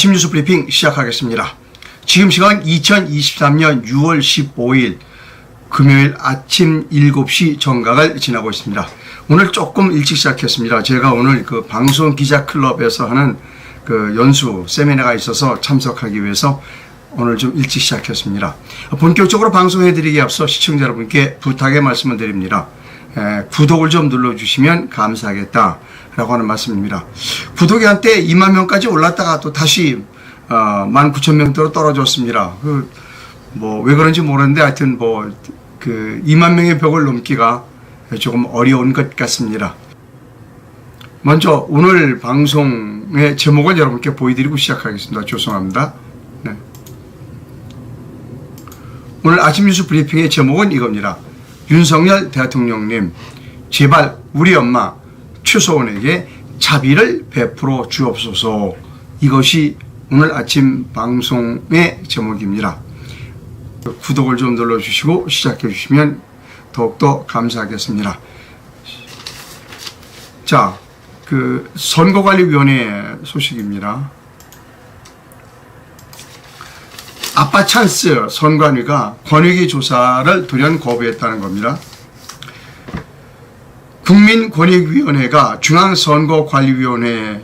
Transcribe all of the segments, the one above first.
아침 뉴스 브리핑 시작하겠습니다. 지금 시간 2023년 6월 15일 금요일 아침 7시 정각을 지나고 있습니다. 오늘 조금 일찍 시작했습니다. 제가 오늘 그 방송 기자 클럽에서 하는 그 연수 세미나가 있어서 참석하기 위해서 오늘 좀 일찍 시작했습니다. 본격적으로 방송해드리기 앞서 시청자 여러분께 부탁의 말씀을 드립니다. 구독을 좀 눌러주시면 감사하겠다라고 하는 말씀입니다. 구독이 한때 2만 명까지 올랐다가 또 다시 19,000명대로 떨어졌습니다. 왜 그런지 모르는데 하여튼 2만 명의 벽을 넘기가 조금 어려운 것 같습니다. 먼저 오늘 방송의 제목을 여러분께 보여드리고 시작하겠습니다. 죄송합니다. 네. 오늘 아침 뉴스 브리핑의 제목은 이겁니다. 윤석열 대통령님, 제발 우리 엄마 최소원에게 자비를 베풀어 주옵소서. 이것이 오늘 아침 방송의 제목입니다. 구독을 좀 눌러주시고 시작해 주시면 더욱더 감사하겠습니다. 자, 선거관리위원회 소식입니다. 아빠 찬스 선관위가 권익위 조사를 돌연 거부했다는 겁니다. 국민권익위원회가 중앙선거관리위원회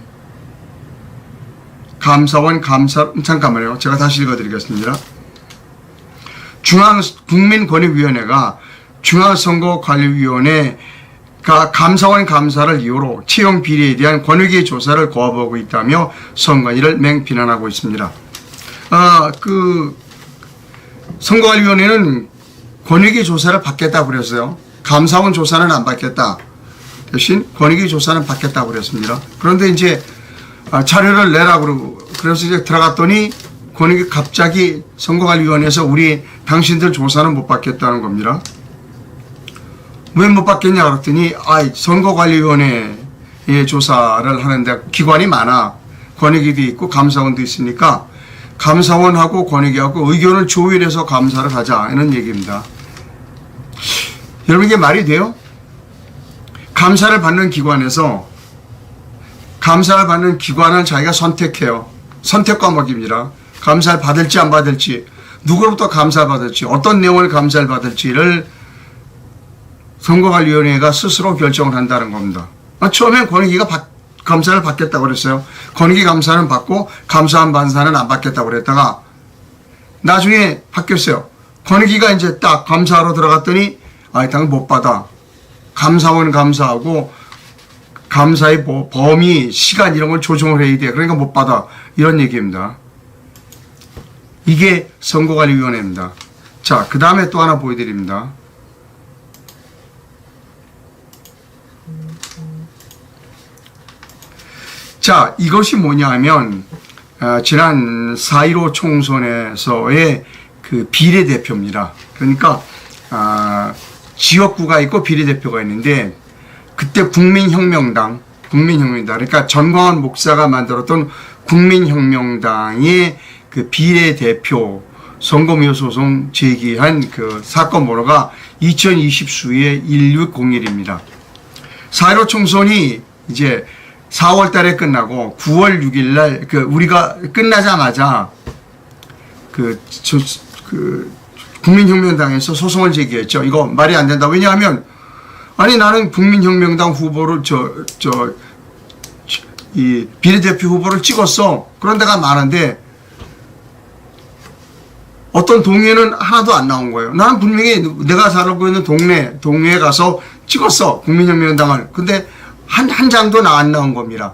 잠깐만요. 제가 다시 읽어드리겠습니다. 국민권익위원회가 중앙선거관리위원회가 감사원 감사를 이유로 채용 비리에 대한 권익위 조사를 거부하고 있다며 선관위를 맹비난하고 있습니다. 선거관리위원회는 권익위 조사를 받겠다고 그랬어요. 감사원 조사는 안 받겠다. 대신 권익위 조사는 받겠다고 그랬습니다. 그런데 이제 자료를 내라고 그래서 이제 들어갔더니 권익위 갑자기 선거관리위원회에서 당신들 조사는 못 받겠다는 겁니다. 왜 못 받겠냐 그랬더니 선거관리위원회에 조사를 하는데 기관이 많아. 권익위도 있고 감사원도 있으니까 감사원하고 권익위하고 의견을 조율해서 감사를 하자 이런 얘기입니다. 여러분 이게 말이 돼요? 감사를 받는 기관에서 감사를 받는 기관을 자기가 선택해요. 선택 과목입니다. 감사를 받을지 안 받을지, 누구로부터 감사를 받을지, 어떤 내용을 감사를 받을지를 선거관리위원회가 스스로 결정을 한다는 겁니다. 처음엔 권익위가 감사를 받겠다고 그랬어요. 권익위 감사는 받고 감사원 감사는 안 받겠다고 그랬다가 나중에 바뀌었어요. 권익위가 이제 딱 감사하러 들어갔더니 당연 못 받아. 감사원 감사하고 감사의 범위, 시간 이런 걸 조정을 해야 돼. 그러니까 못 받아. 이런 얘기입니다. 이게 선거관리위원회입니다. 자, 그 다음에 또 하나 보여드립니다. 자, 이것이 뭐냐 하면 지난 4.15 총선에서의 그 비례대표입니다. 그러니까 지역구가 있고 비례대표가 있는데 그때 국민혁명당 그러니까 전광훈 목사가 만들었던 국민혁명당의 그 비례대표 선거무효 소송 제기한 그 사건 번호가 2020수의 1601입니다. 4.15 총선이 이제 4월 달에 끝나고 9월 6일 날 우리가 끝나자마자 국민혁명당에서 소송을 제기했죠. 이거 말이 안 된다. 왜냐하면 나는 국민혁명당 후보를 이 비례대표 후보를 찍었어. 그런 데가 많은데 어떤 동네는 하나도 안 나온 거예요. 나는 분명히 내가 살고 있는 동네에 가서 찍었어. 국민혁명당을. 근데 한 장도 안 나온 겁니다.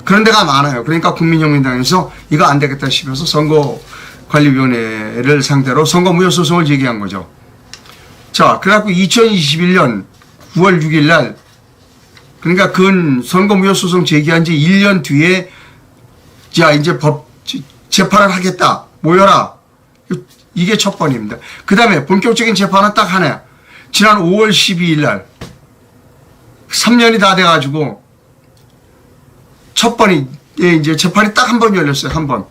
그런 데가 많아요. 그러니까 국민혁명당에서 이거 안 되겠다 싶어서 선거관리위원회를 상대로 선거무효 소송을 제기한 거죠. 자, 그래갖고 2021년 9월 6일 날, 그러니까 선거무효 소송 제기한 지 1년 뒤에, 자, 이제 재판을 하겠다. 모여라. 이게 첫 번입니다. 그 다음에 본격적인 재판은 딱 하나야. 지난 5월 12일 날, 3년이 다 돼가지고, 첫 번이, 이제 재판이 딱 한 번 열렸어요. 한 번.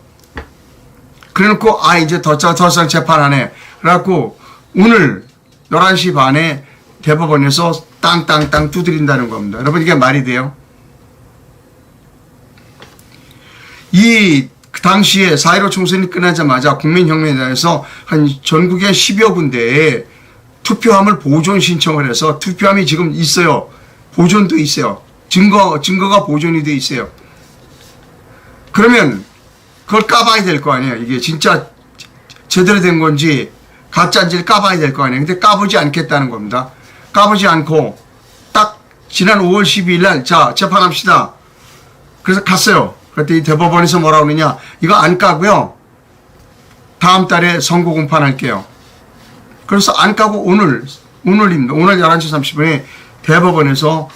그래 놓고, 이제 더 이상 재판 안 해. 그래갖고, 오늘, 11시 반에 대법원에서 땅땅땅 두드린다는 겁니다. 여러분 이게 말이 돼요? 그 당시에 4.15 총선이 끝나자마자 국민혁명에 대해서 한 전국의 10여 군데에 투표함을 보존 신청을 해서 투표함이 지금 있어요. 보존도 있어요. 증거가 보존이 돼 있어요. 그러면 그걸 까봐야 될 거 아니에요. 이게 진짜 제대로 된 건지 가짜인지를 까봐야 될 거 아니에요. 근데 까보지 않겠다는 겁니다. 까보지 않고 딱 지난 5월 12일 날 자 재판합시다. 그래서 갔어요. 그랬더니 대법원에서 뭐라 그러느냐, 이거 안 까고요, 다음 달에 선고 공판할게요. 그래서 안 까고 오늘입니다. 오늘 11시 30분에 대법원에서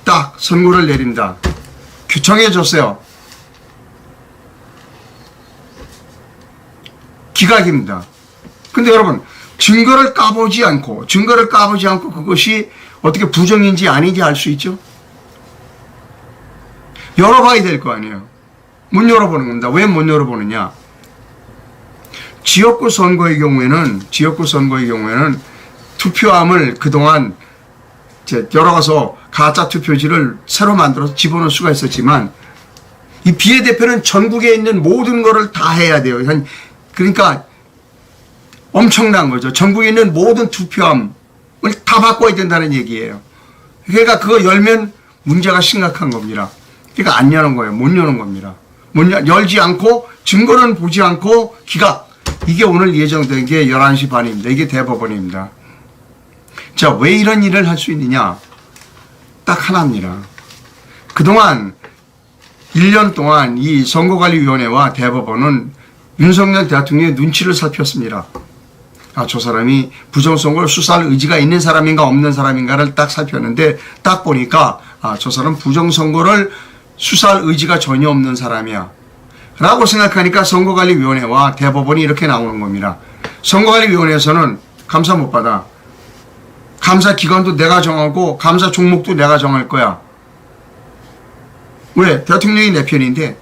딱 선고를 내린다. 규정해줬어요. 기각입니다. 근데 여러분, 증거를 까보지 않고 그것이 어떻게 부정인지 아닌지 알 수 있죠? 열어봐야 될 거 아니에요. 못 열어보는 겁니다. 왜 못 열어보느냐? 지역구 선거의 경우에는 투표함을 그동안 열어가서 가짜 투표지를 새로 만들어서 집어넣을 수가 있었지만, 이 비례대표는 전국에 있는 모든 거를 다 해야 돼요. 그러니까 엄청난 거죠. 전국에 있는 모든 투표함을 다 바꿔야 된다는 얘기예요. 그러니까 그거 열면 문제가 심각한 겁니다. 그러니까 안 여는 거예요. 못 여는 겁니다. 열지 않고 증거는 보지 않고 기각. 이게 오늘 예정된 게 11시 반입니다. 이게 대법원입니다. 자, 왜 이런 일을 할 수 있느냐? 딱 하나입니다. 그동안 1년 동안 이 선거관리위원회와 대법원은 윤석열 대통령의 눈치를 살폈습니다. 저 사람이 부정선거를 수사할 의지가 있는 사람인가 없는 사람인가를 딱 살폈는데, 딱 보니까 저 사람 부정선거를 수사할 의지가 전혀 없는 사람이야 라고 생각하니까 선거관리위원회와 대법원이 이렇게 나오는 겁니다. 선거관리위원회에서는 감사 못 받아. 감사 기관도 내가 정하고 감사 종목도 내가 정할 거야. 왜? 대통령이 내 편인데,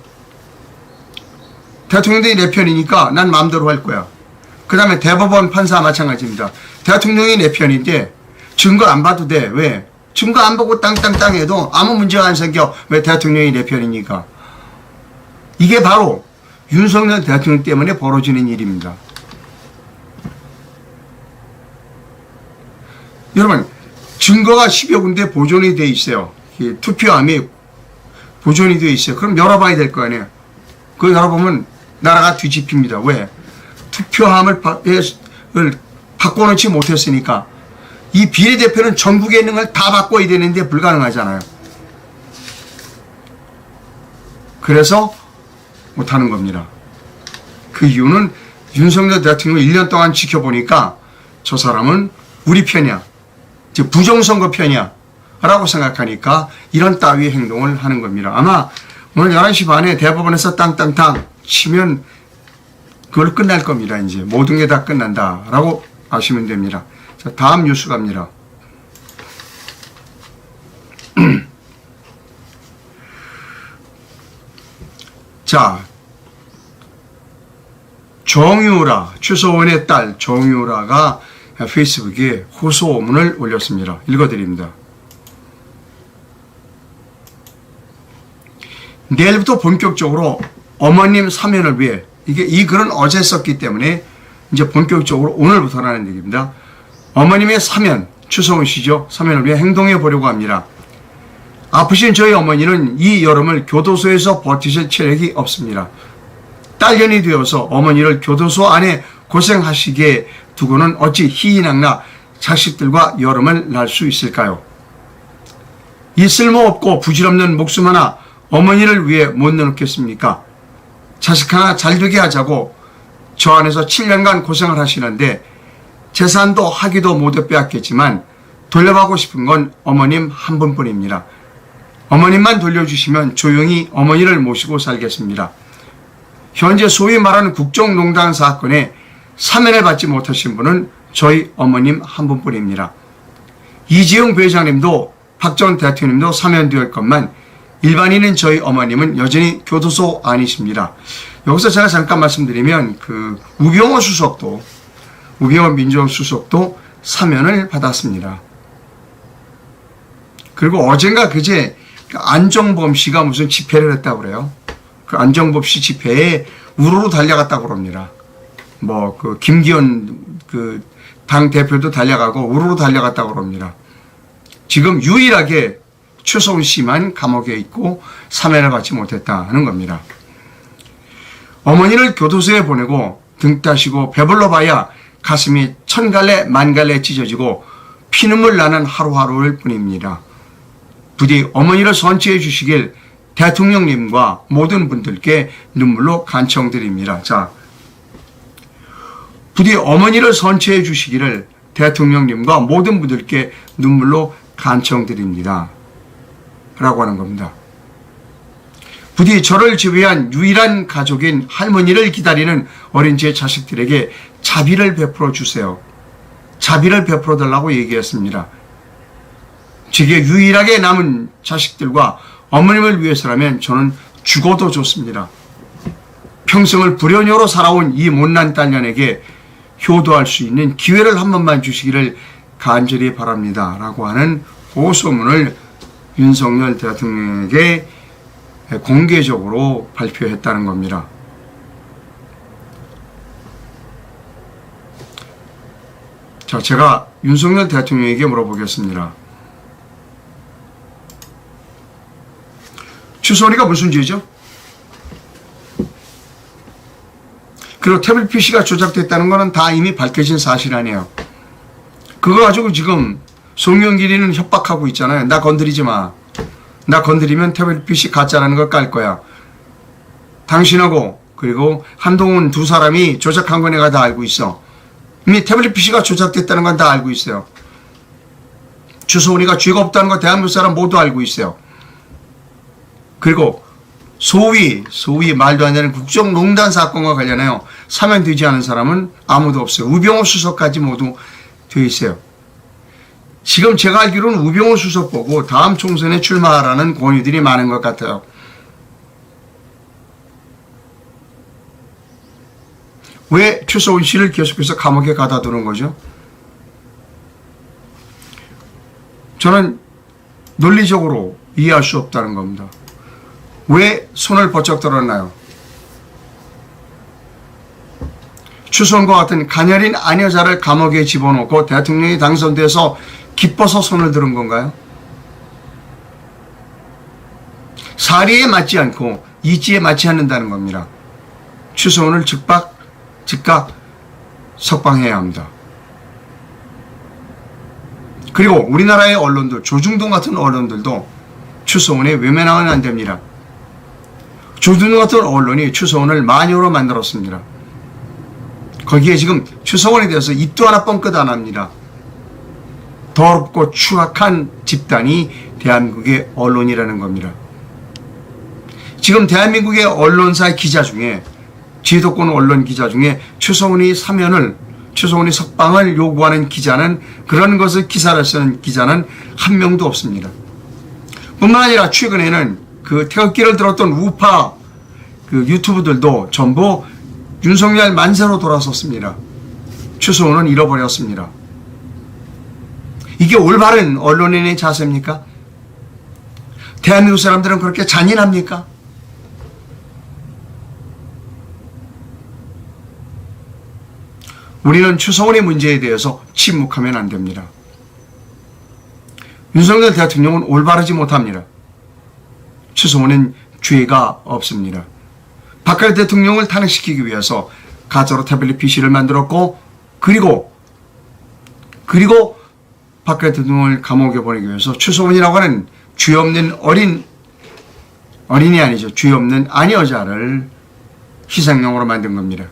대통령이 내 편이니까 난 마음대로 할 거야. 그 다음에 대법원 판사 마찬가지입니다. 대통령이 내 편인데 증거 안 봐도 돼. 왜? 증거 안 보고 땅땅땅 해도 아무 문제가 안 생겨. 왜? 대통령이 내 편이니까. 이게 바로 윤석열 대통령 때문에 벌어지는 일입니다. 여러분, 증거가 10여 군데 보존이 돼 있어요. 투표함이 보존이 돼 있어요. 그럼 열어봐야 될 거 아니에요. 그거 열어보면 나라가 뒤집힙니다. 왜? 투표함을 바꿔놓지 못했으니까. 이 비례대표는 전국에 있는 걸 다 바꿔야 되는데 불가능하잖아요. 그래서 못하는 겁니다. 그 이유는 윤석열 대통령을 1년 동안 지켜보니까 저 사람은 우리 편이야, 즉 부정선거 편이야 라고 생각하니까 이런 따위의 행동을 하는 겁니다. 아마 오늘 11시 반에 대법원에서 땅땅땅 치면 그걸로 끝날 겁니다. 이제 모든 게 다 끝난다 라고 아시면 됩니다. 자, 다음 뉴스 갑니다. 자, 정유라, 최서원의 딸 정유라가 페이스북에 호소문을 올렸습니다. 읽어드립니다. 내일부터 본격적으로 어머님 사면을 위해, 이 글은 어제 썼기 때문에 이제 본격적으로 오늘부터라는 얘기입니다. 어머님의 사면, 추성훈 씨죠. 사면을 위해 행동해 보려고 합니다. 아프신 저희 어머니는 이 여름을 교도소에서 버티실 체력이 없습니다. 딸년이 되어서 어머니를 교도소 안에 고생하시게 두고는 어찌 희희낙낙 자식들과 여름을 날 수 있을까요? 이 쓸모없고 부질없는 목숨 하나 어머니를 위해 못 내놓겠습니까? 자식 하나 잘되게 하자고 저 안에서 7년간 고생을 하시는데 재산도 하기도 모두 빼앗겼지만 돌려받고 싶은 건 어머님 한 분뿐입니다. 어머님만 돌려주시면 조용히 어머니를 모시고 살겠습니다. 현재 소위 말하는 국정농단 사건에 사면을 받지 못하신 분은 저희 어머님 한 분뿐입니다. 이재용 부회장님도 박 전 대통령님도 사면될 것만 일반인은 저희 어머님은 여전히 교도소 안이십니다. 여기서 제가 잠깐 말씀드리면 우병호 수석도, 우병호 민정수석도 사면을 받았습니다. 그리고 어젠가 그제 안정범 씨가 무슨 집회를 했다고 그래요. 그 안정복 씨 집회에 우르르 달려갔다고 그럽니다. 뭐 그 김기현 그 당 대표도 달려가고 우르르 달려갔다고 그럽니다. 지금 유일하게 추성훈 씨만 감옥에 있고 사면을 받지 못했다는 겁니다. 어머니를 교도소에 보내고 등 따시고 배불러 봐야 가슴이 천갈래 만갈래 찢어지고 피눈물 나는 하루하루일 뿐입니다. 부디 어머니를 선처해 주시길 대통령님과 모든 분들께 눈물로 간청드립니다. 자, 부디 어머니를 선처해 주시기를 대통령님과 모든 분들께 눈물로 간청드립니다. 라고 하는 겁니다. 부디 저를 제외한 유일한 가족인 할머니를 기다리는 어린 제 자식들에게 자비를 베풀어 주세요. 자비를 베풀어 달라고 얘기했습니다. 제게 유일하게 남은 자식들과 어머님을 위해서라면 저는 죽어도 좋습니다. 평생을 불효녀로 살아온 이 못난 딸년에게 효도할 수 있는 기회를 한 번만 주시기를 간절히 바랍니다. 라고 하는 고소문을 윤석열 대통령에게 공개적으로 발표했다는 겁니다. 자, 제가 윤석열 대통령에게 물어보겠습니다. 추성훈이가 무슨 죄죠? 그리고 태블릿 PC가 조작됐다는 것은 다 이미 밝혀진 사실 아니에요. 그거 가지고 지금 송영길이는 협박하고 있잖아요. 나 건드리지 마. 나 건드리면 태블릿 PC 가짜라는 거 깔 거야. 당신하고 그리고 한동훈 두 사람이 조작한 거 내가 다 알고 있어. 이미 태블릿 PC가 조작됐다는 건 다 알고 있어요. 추성훈이가 죄가 없다는 거 대한민국 사람 모두 알고 있어요. 그리고 소위 말도 안 되는 국정농단 사건과 관련하여 사면되지 않은 사람은 아무도 없어요. 우병우 수석까지 모두 되어 있어요. 지금 제가 알기로는 우병우 수석 보고 다음 총선에 출마하라는 권유들이 많은 것 같아요. 왜 추성훈 씨를 계속해서 감옥에 가다 두는 거죠? 저는 논리적으로 이해할 수 없다는 겁니다. 왜 손을 버쩍 들었나요? 추성훈과 같은 가녀린 아녀자를 감옥에 집어넣고 대통령이 당선돼서 기뻐서 손을 들은 건가요? 사리에 맞지 않고 이지에 맞지 않는다는 겁니다. 추성훈을 즉각 석방해야 합니다. 그리고 우리나라의 언론도 조중동 같은 언론들도 추성훈에 외면하면 안 됩니다. 조중동 같은 언론이 추성훈을 마녀로 만들었습니다. 거기에 지금 추성훈에 대해서 입도 하나 뻥끗 안 합니다. 더럽고 추악한 집단이 대한민국의 언론이라는 겁니다. 지금 대한민국의 언론사 기자 중에 제도권 언론 기자 중에 추성훈이 석방을 요구하는 기자는 그런 것을 기사를 쓰는 기자는 한 명도 없습니다. 뿐만 아니라 최근에는 그 태극기를 들었던 우파 그 유튜브들도 전부 윤석열 만세로 돌아섰습니다. 추성훈은 잃어버렸습니다. 이게 올바른 언론인의 자세입니까? 대한민국 사람들은 그렇게 잔인합니까? 우리는 추성훈의 문제에 대해서 침묵하면 안 됩니다. 윤석열 대통령은 올바르지 못합니다. 추성훈은 죄가 없습니다. 박근혜 대통령을 탄핵시키기 위해서 가짜로 태블릿 PC를 만들었고 그리고 박근혜 대통령을 감옥에 보내기 위해서 추성훈이라고 하는 죄 없는 어린이 아니죠. 죄 없는 아녀자를 희생양으로 만든 겁니다.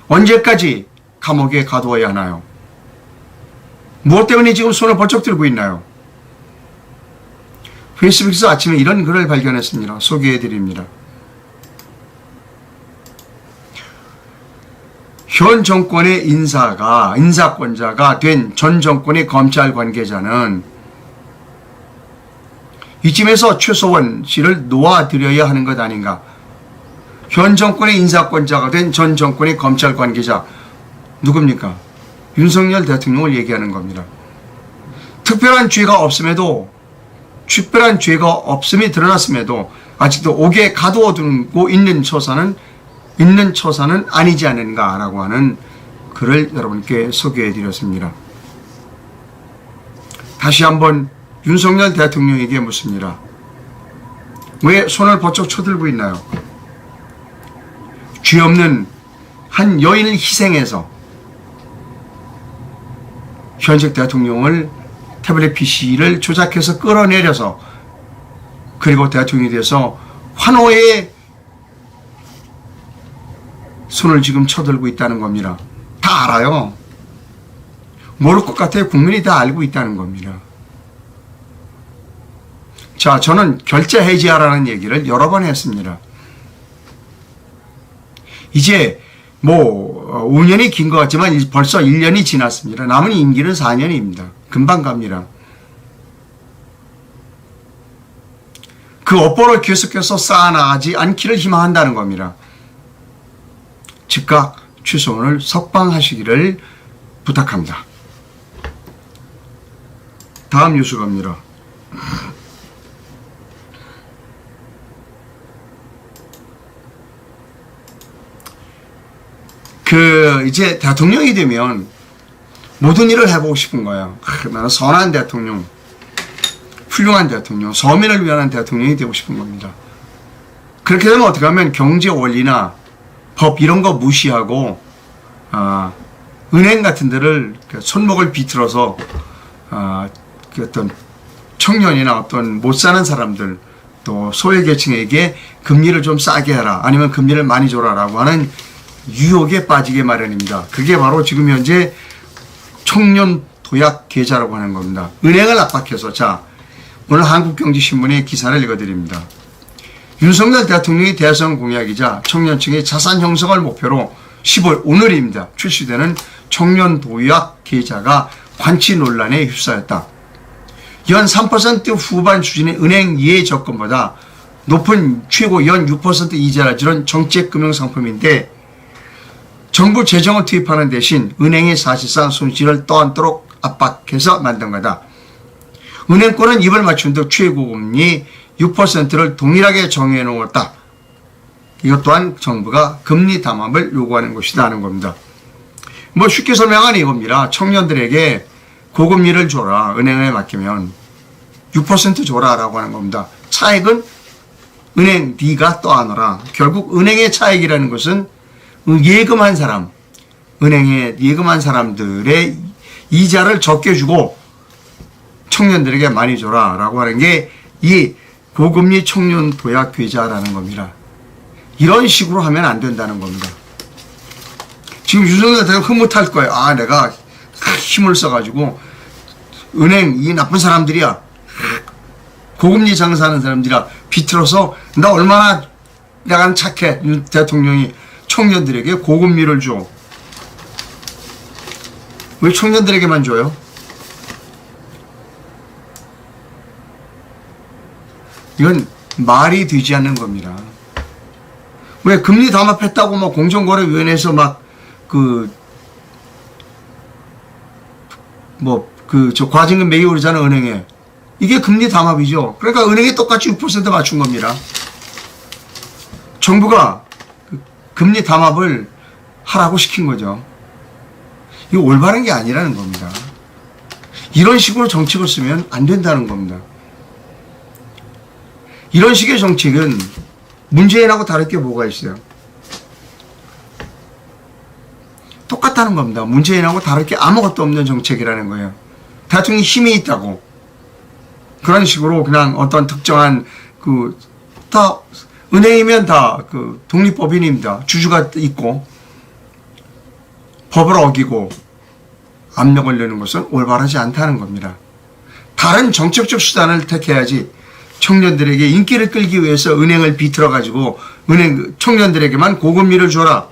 언제까지 감옥에 가두어야 하나요? 무엇 때문에 지금 손을 번쩍 들고 있나요? 페이스북에서 아침에 이런 글을 발견했습니다. 소개해드립니다. 현 정권의 인사권자가 된 전 정권의 검찰 관계자는 이쯤에서 최소원 씨를 놓아드려야 하는 것 아닌가. 현 정권의 인사권자가 된 전 정권의 검찰 관계자 누굽니까? 윤석열 대통령을 얘기하는 겁니다. 특별한 죄가 없음이 드러났음에도 아직도 옥에 가두어두고 있는 처사는 아니지 않은가라고 하는 글을 여러분께 소개해 드렸습니다. 다시 한번 윤석열 대통령에게 묻습니다. 왜 손을 번쩍 쳐들고 있나요? 죄 없는 한 여인을 희생해서 현직 대통령을 태블릿 PC를 조작해서 끌어내려서 그리고 대통령이 돼서 환호에 손을 지금 쳐들고 있다는 겁니다. 다 알아요. 모를 것 같아요. 국민이 다 알고 있다는 겁니다. 자, 저는 결제 해지하라는 얘기를 여러 번 했습니다. 이제 5년이 긴 것 같지만 벌써 1년이 지났습니다. 남은 임기는 4년입니다. 금방 갑니다. 그 업보를 계속해서 쌓아나가지 않기를 희망한다는 겁니다. 즉각 취소원을 석방하시기를 부탁합니다. 다음 뉴스 갑니다. 이제 대통령이 되면 모든 일을 해보고 싶은 거예요. 나는 선한 대통령, 훌륭한 대통령, 서민을 위한 대통령이 되고 싶은 겁니다. 그렇게 되면 어떻게 하면 경제 원리나 법 이런 거 무시하고 은행 같은 데를 손목을 비틀어서 어떤 청년이나 어떤 못 사는 사람들 또 소외계층에게 금리를 좀 싸게 해라 아니면 금리를 많이 줘라라고 하는 유혹에 빠지게 마련입니다. 그게 바로 지금 현재 청년 도약 계좌라고 하는 겁니다. 은행을 압박해서 자 오늘 한국경제신문의 기사를 읽어드립니다. 윤석열 대통령이 대선 공약이자 청년층의 자산 형성을 목표로 10월 오늘입니다. 출시되는 청년 도약 계좌가 관치 논란에 휩싸였다. 연 3% 후반 수준의 은행 이해 적금보다 높은 최고 연 6% 이자를 주는 정책금융상품인데 정부 재정을 투입하는 대신 은행이 사실상 손실을 떠안도록 압박해서 만든 거다. 은행권은 입을 맞춘 듯 최고금리 6%를 동일하게 정해 놓았다. 이것 또한 정부가 금리 담합을 요구하는 것이다 하는 겁니다. 쉽게 설명하면 이겁니다. 청년들에게 고금리를 줘라. 은행에 맡기면 6% 줘라 라고 하는 겁니다. 차액은 은행 네가 떠안아라. 결국 은행의 차액이라는 것은 예금한 사람, 은행에 예금한 사람들의 이자를 적게 주고 청년들에게 많이 줘라 라고 하는 게 이 고금리 청년 도약 계좌라는 겁니다. 이런 식으로 하면 안 된다는 겁니다. 지금 윤석열 대통령 흐뭇할 거예요. 내가 힘을 써가지고 은행 이 나쁜 사람들이야. 고금리 장사하는 사람들이야. 비틀어서 나 얼마나 내가 착해. 윤 대통령이 청년들에게 고금리를 줘. 왜 청년들에게만 줘요? 이건 말이 되지 않는 겁니다. 왜 금리 담합했다고 공정거래위원회에서 과징금 매기 오르잖아, 은행에. 이게 금리 담합이죠. 그러니까 은행이 똑같이 6% 맞춘 겁니다. 정부가 금리 담합을 하라고 시킨 거죠. 이거 올바른 게 아니라는 겁니다. 이런 식으로 정책을 쓰면 안 된다는 겁니다. 이런 식의 정책은 문재인하고 다를 게 뭐가 있어요? 똑같다는 겁니다. 문재인하고 다를 게 아무것도 없는 정책이라는 거예요. 대통령이 힘이 있다고. 그런 식으로 그냥 어떤 특정한 다 은행이면 다 독립법인입니다. 주주가 있고 법을 어기고 압력을 내는 것은 올바르지 않다는 겁니다. 다른 정책적 수단을 택해야지 청년들에게 인기를 끌기 위해서 은행을 비틀어가지고 청년들에게만 고금리를 줘라.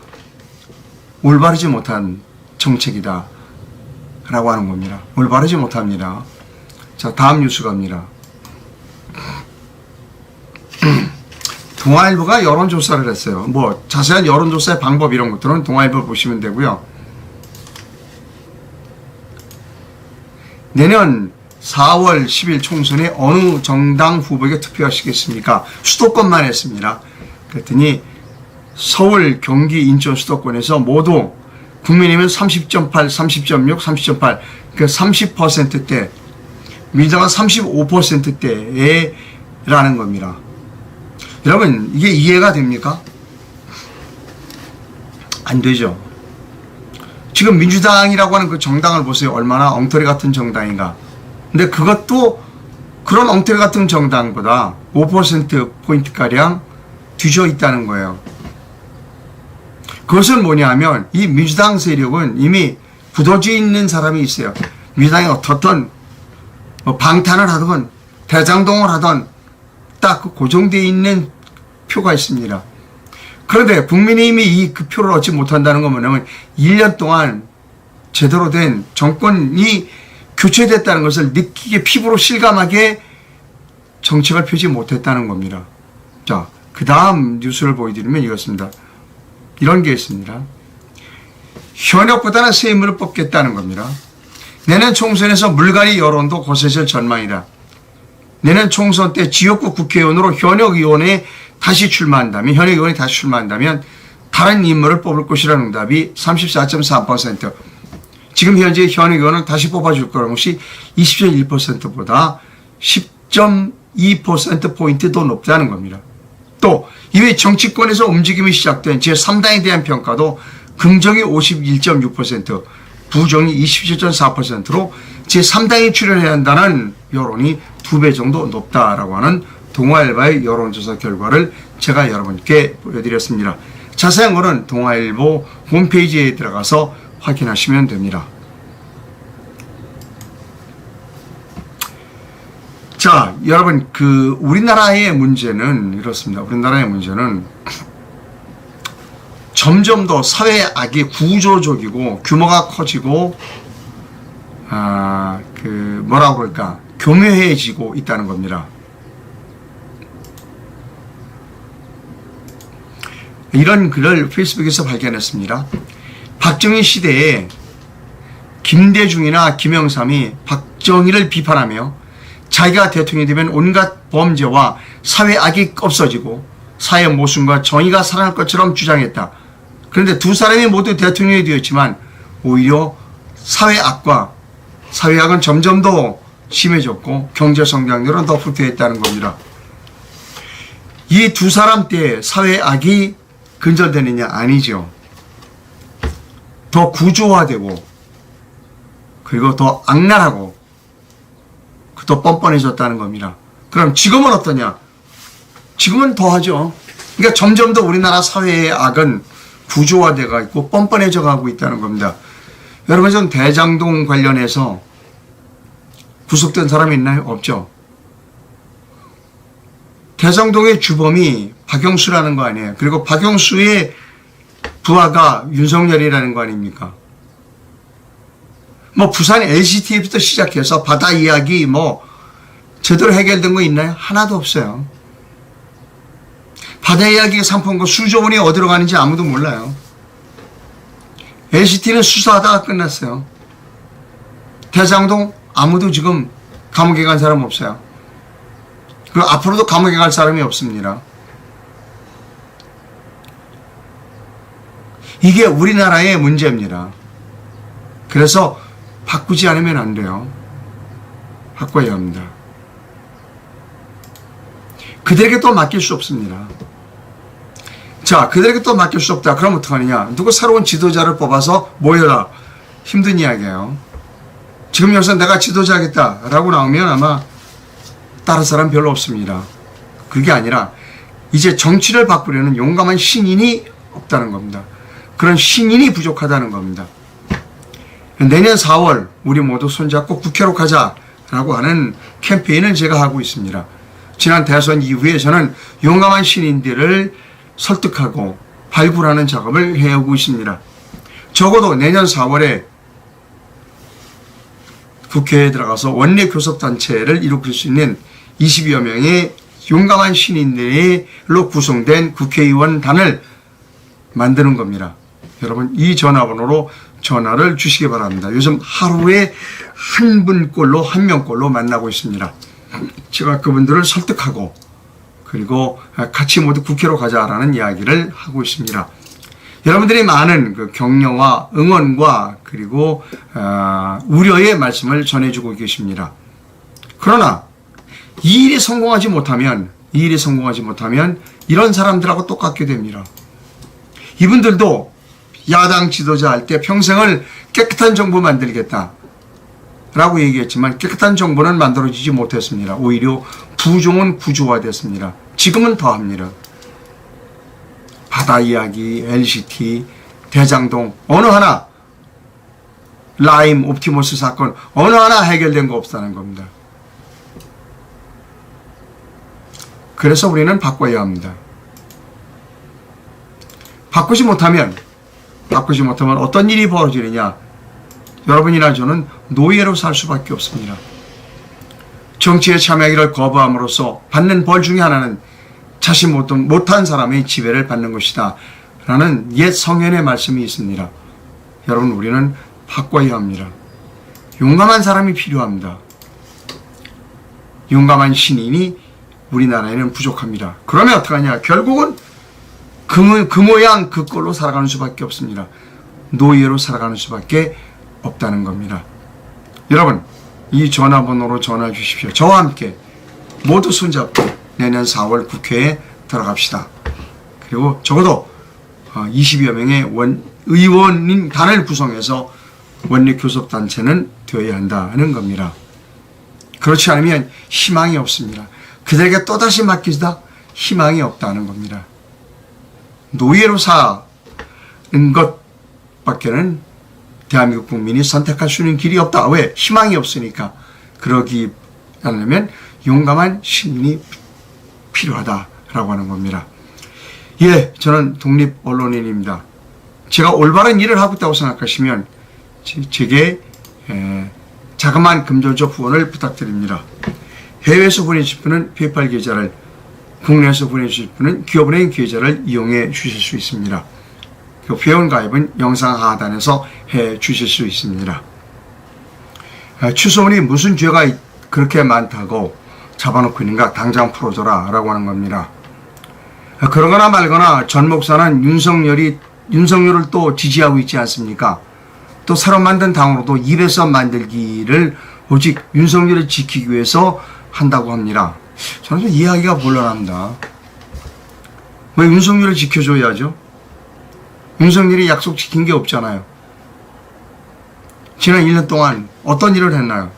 올바르지 못한 정책이다. 라고 하는 겁니다. 올바르지 못합니다. 자, 다음 뉴스 갑니다. 동아일보가 여론조사를 했어요. 자세한 여론조사의 방법 이런 것들은 동아일보 보시면 되고요. 내년 4월 10일 총선에 어느 정당 후보에게 투표하시겠습니까? 수도권만 했습니다. 그랬더니 서울, 경기, 인천 수도권에서 모두 국민의힘은 30.8, 30.6, 30.8, 그 30%대, 민주당은 35%대라는 겁니다. 여러분, 이게 이해가 됩니까? 안 되죠. 지금 민주당이라고 하는 그 정당을 보세요. 얼마나 엉터리 같은 정당인가. 근데 그것도 그런 엉터리 같은 정당보다 5%포인트가량 뒤져 있다는 거예요. 그것은 뭐냐면 이 민주당 세력은 이미 굳어져 있는 사람이 있어요. 민주당이 어떻든 뭐 방탄을 하든 대장동을 하든 딱 고정되어 있는 표가 있습니다. 그런데 국민의힘이 그 표를 얻지 못한다는 건 뭐냐면 1년 동안 제대로 된 정권이 교체됐다는 것을 느끼게 피부로 실감하게 정책을 펴지 못했다는 겁니다. 자, 그 다음 뉴스를 보여드리면 이것입니다. 이런 게 있습니다. 현역보다는 새 인물을 뽑겠다는 겁니다. 내년 총선에서 물갈이 여론도 거세질 전망이다. 내년 총선 때 지역구 국회의원으로 현역 의원이 다시 출마한다면 다른 인물을 뽑을 것이라는 응답이 34.3%. 지금 현재 현역 의원은 다시 뽑아줄 거라는 것이 20.1%보다 10.2%포인트 더 높다는 겁니다. 또 이외 정치권에서 움직임이 시작된 제3당에 대한 평가도 긍정이 51.6%, 부정이 27.4%로 제3당이 출연해야 한다는 여론이 2배 정도 높다라고 하는 동아일보의 여론조사 결과를 제가 여러분께 보여드렸습니다. 자세한 것은 동아일보 홈페이지에 들어가서 확인하시면 됩니다. 자, 여러분, 우리나라의 문제는 이렇습니다. 우리나라의 문제는 점점 더 사회 악이 구조적이고 규모가 커지고, 뭐라고 그럴까, 교묘해지고 있다는 겁니다. 이런 글을 페이스북에서 발견했습니다. 박정희 시대에 김대중이나 김영삼이 박정희를 비판하며 자기가 대통령이 되면 온갖 범죄와 사회 악이 없어지고 사회 모순과 정의가 살아날 것처럼 주장했다. 그런데 두 사람이 모두 대통령이 되었지만 오히려 사회 악은 점점 더 심해졌고 경제 성장률은 더 후퇴했다는 겁니다. 이 두 사람 때 사회 악이 근절되느냐? 아니죠. 더 구조화되고 그리고 더 악랄하고 더 뻔뻔해졌다는 겁니다. 그럼 지금은 어떠냐? 지금은 더하죠. 그러니까 점점 더 우리나라 사회의 악은 구조화되어 있고 뻔뻔해져 가고 있다는 겁니다. 여러분, 전 대장동 관련해서 구속된 사람이 있나요? 없죠. 대장동의 주범이 박영수라는 거 아니에요. 그리고 박영수의 부하가 윤석열이라는 거 아닙니까? 뭐 부산 LCT부터 시작해서 바다 이야기 제대로 해결된 거 있나요? 하나도 없어요. 바다 이야기가 상품과 수조 원이 어디로 가는지 아무도 몰라요. LCT는 수사하다가 끝났어요. 대장동 아무도 지금 감옥에 간 사람 없어요. 그리고 앞으로도 감옥에 갈 사람이 없습니다. 이게 우리나라의 문제입니다. 그래서 바꾸지 않으면 안 돼요. 바꿔야 합니다. 그들에게 또 맡길 수 없습니다. 자, 그들에게 또 맡길 수 없다. 그럼 어떡하느냐? 누구 새로운 지도자를 뽑아서 모여라. 힘든 이야기예요. 지금 여기서 내가 지도자 하겠다라고 나오면 아마 다른 사람 별로 없습니다. 그게 아니라 이제 정치를 바꾸려는 용감한 신인이 없다는 겁니다. 그런 신인이 부족하다는 겁니다. 내년 4월 우리 모두 손잡고 국회로 가자라고 하는 캠페인을 제가 하고 있습니다. 지난 대선 이후에 저는 용감한 신인들을 설득하고 발굴하는 작업을 해오고 있습니다. 적어도 내년 4월에 국회에 들어가서 원내 교섭단체를 일으킬 수 있는 20여 명의 용감한 신인들로 구성된 국회의원단을 만드는 겁니다. 여러분, 이 전화번호로 전화를 주시기 바랍니다. 요즘 하루에 한 분꼴로, 한 명꼴로 만나고 있습니다. 제가 그분들을 설득하고 그리고 같이 모두 국회로 가자라는 이야기를 하고 있습니다. 여러분들이 많은 그 격려와 응원과 그리고 우려의 말씀을 전해주고 계십니다. 그러나 이 일이 성공하지 못하면 이런 사람들하고 똑같게 됩니다. 이분들도 야당 지도자 할 때 평생을 깨끗한 정부 만들겠다 라고 얘기했지만 깨끗한 정부는 만들어지지 못했습니다. 오히려 부종은 구조화됐습니다. 지금은 더합니다. 바다 이야기, LCT, 대장동 어느 하나, 라임, 옵티머스 사건 어느 하나 해결된 거 없다는 겁니다. 그래서 우리는 바꿔야 합니다. 바꾸지 못하면 어떤 일이 벌어지느냐? 여러분이나 저는 노예로 살 수밖에 없습니다. 정치에 참여하기를 거부함으로써 받는 벌 중에 하나는 자신 못한 사람의 지배를 받는 것이다 라는 옛 성현의 말씀이 있습니다. 여러분, 우리는 바꿔야 합니다. 용감한 사람이 필요합니다. 용감한 신인이 우리나라에는 부족합니다. 그러면 어떡하냐? 결국은 그 모양 그 꼴로 살아가는 수밖에 없습니다. 노예로 살아가는 수밖에 없다는 겁니다. 여러분, 이 전화번호로 전화 주십시오. 저와 함께 모두 손잡고 내년 4월 국회에 들어갑시다. 그리고 적어도 20여 명의 의원인 단을 구성해서 원내교섭단체는 되어야 한다는 겁니다. 그렇지 않으면 희망이 없습니다. 그들에게 또다시 맡기다 희망이 없다는 겁니다. 노예로 사는 것밖에는 대한민국 국민이 선택할 수 있는 길이 없다. 왜? 희망이 없으니까. 그러기 않으면 용감한 시민이 필요하다라고 하는 겁니다. 예, 저는 독립 언론인입니다. 제가 올바른 일을 하고 있다고 생각하시면 제게 자그마한 금전적 후원을 부탁드립니다. 해외에서 보내실 분은 페이팔 계좌를, 국내에서 보내실 분은 기업은행 계좌를 이용해 주실 수 있습니다. 그 회원 가입은 영상 하단에서 해 주실 수 있습니다. 추소원이 무슨 죄가 그렇게 많다고 잡아놓고 있는가? 당장 풀어줘라 라고 하는 겁니다. 그러거나 말거나 전 목사는 윤석열을 또 지지하고 있지 않습니까? 또 새로 만든 당으로도 입에서 만들기를 오직 윤석열을 지키기 위해서 한다고 합니다. 저는 좀 이해하기가 곤란합니다. 왜 윤석열을 지켜줘야죠? 윤석열이 약속 지킨 게 없잖아요. 지난 1년 동안 어떤 일을 했나요?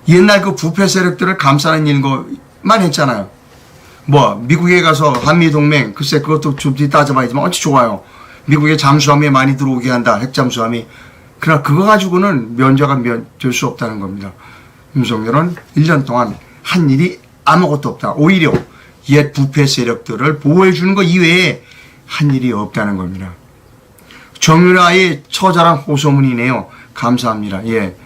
옛날 그 부패 세력들을 감싸는 일만 했잖아요. 미국에 가서 한미동맹, 글쎄 그것도 좀 따져봐야지만 어찌 좋아요. 미국에 잠수함이 많이 들어오게 한다, 핵잠수함이. 그러나 그거 가지고는 면제가 될 수 없다는 겁니다. 윤석열은 1년 동안 한 일이 아무것도 없다. 오히려 옛 부패 세력들을 보호해 주는 것 이외에 한 일이 없다는 겁니다. 정유라의 처절한 호소문이네요. 감사합니다. 예.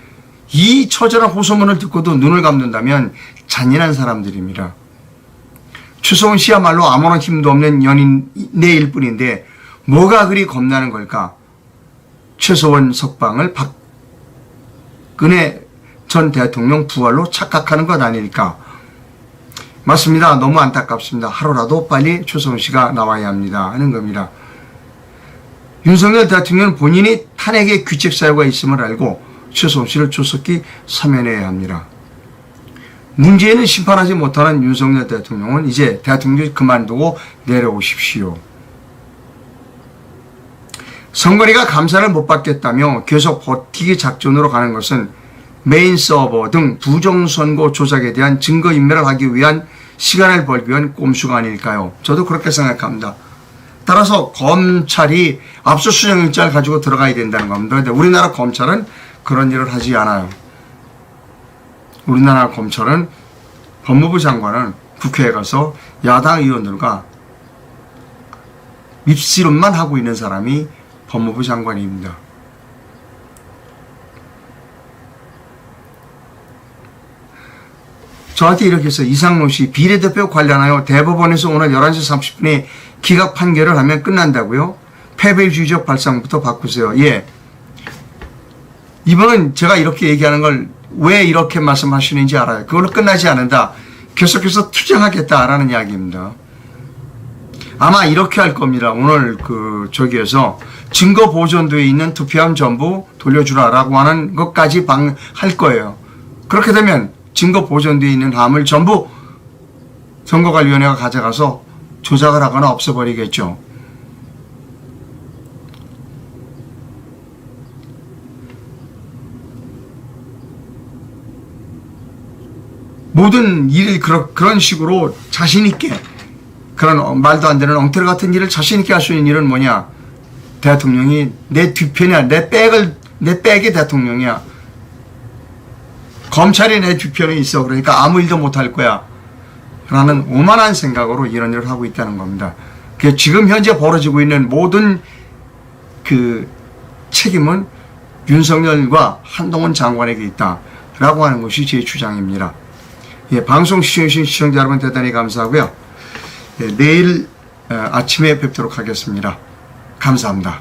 이 처절한 호소문을 듣고도 눈을 감는다면 잔인한 사람들입니다. 추성훈 씨야말로 아무런 힘도 없는 연인내일 뿐인데 뭐가 그리 겁나는 걸까? 최소원 석방을 박근혜 전 대통령 부활로 착각하는 것 아닐까? 맞습니다. 너무 안타깝습니다. 하루라도 빨리 최소원 씨가 나와야 합니다 하는 겁니다. 윤석열 대통령은 본인이 탄핵의 규칙 사유가 있음을 알고 최소원 씨를 조속히 사면해야 합니다. 문재인을 심판하지 못하는 윤석열 대통령은 이제 대통령을 그만두고 내려오십시오. 선관위가 감사를 못 받겠다며 계속 버티기 작전으로 가는 것은 메인 서버 등 부정선거 조작에 대한 증거인멸을 하기 위한 시간을 벌기 위한 꼼수가 아닐까요? 저도 그렇게 생각합니다. 따라서 검찰이 압수수색영장을 가지고 들어가야 된다는 겁니다. 그런데 우리나라 검찰은 그런 일을 하지 않아요. 우리나라 검찰은 법무부 장관은 국회에 가서 야당 의원들과 밉씨름만 하고 있는 사람이 법무부 장관입니다. 저한테 이렇게 했어요. 이상로 씨, 비례대표 관련하여 대법원에서 오늘 11시 30분에 기각 판결을 하면 끝난다고요? 패배주의적 발상부터 바꾸세요. 예. 이번은 제가 이렇게 얘기하는 걸 왜 이렇게 말씀하시는지 알아요. 그걸로 끝나지 않는다. 계속해서 투쟁하겠다라는 이야기입니다. 아마 이렇게 할 겁니다. 오늘 저기에서 증거 보존도에 있는 투표함 전부 돌려주라라고 하는 것까지 할 거예요. 그렇게 되면 증거 보존도에 있는 함을 전부 선거관리위원회가 가져가서 조작을 하거나 없애버리겠죠. 모든 일을 그런 식으로 자신있게, 그런 말도 안 되는 엉터리 같은 일을 자신있게 할 수 있는 일은 뭐냐? 대통령이 내 뒤편이야. 내 백이 대통령이야. 검찰이 내 뒤편에 있어. 그러니까 아무 일도 못할 거야. 라는 오만한 생각으로 이런 일을 하고 있다는 겁니다. 지금 현재 벌어지고 있는 모든 책임은 윤석열과 한동훈 장관에게 있다라고 하는 것이 제 주장입니다. 예, 방송 시청해주신 시청자 여러분 대단히 감사하고요. 예, 내일 아침에 뵙도록 하겠습니다. 감사합니다.